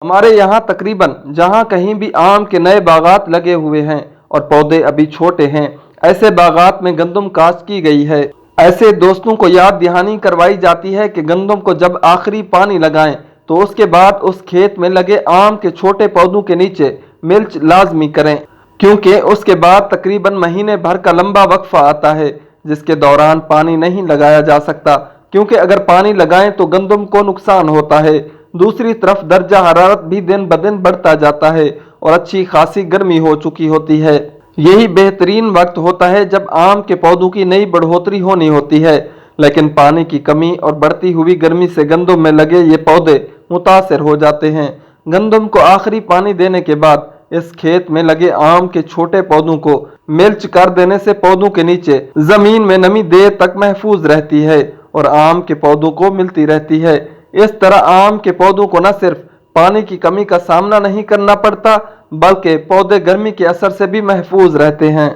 हमारे यहाँ तकरीबन जहाँ कहीं भी आम के नए बागात लगे हुए हैं और पौधे अभी छोटे हैं, ऐसे बागात में गंदम काश्त की गई है। ऐसे दोस्तों को याद दहानी करवाई जाती है कि गंदम को जब आखिरी पानी लगाएं तो उसके बाद उस खेत में लगे आम के छोटे पौधों के नीचे मिल्च लाजमी करें, क्योंकि उसके बाद तकरीबन महीने भर का लंबा वक्फा आता है जिसके दौरान पानी नहीं लगाया जा सकता, क्योंकि अगर पानी लगाएं तो गंदम को नुकसान होता है। दूसरी तरफ दर्जा हरारत भी दिन ब दिन बढ़ता जाता है और अच्छी खासी गर्मी हो चुकी होती है। यही बेहतरीन वक्त होता है जब आम के पौधों की नई बढ़ोतरी होनी होती है, लेकिन पानी की कमी और बढ़ती हुई गर्मी से गंदम में लगे ये पौधे मुतासर हो जाते हैं। गंदम को आखिरी पानी देने के बाद इस खेत में लगे आम के छोटे पौधों को मिल्च कर देने से पौधों के नीचे जमीन में नमी देर तक महफूज रहती है और आम के पौधों को मिलती रहती है। इस तरह आम के पौधों को न सिर्फ पानी की कमी का सामना नहीं करना पड़ता, बल्कि पौधे गर्मी के असर से भी महफूज रहते हैं।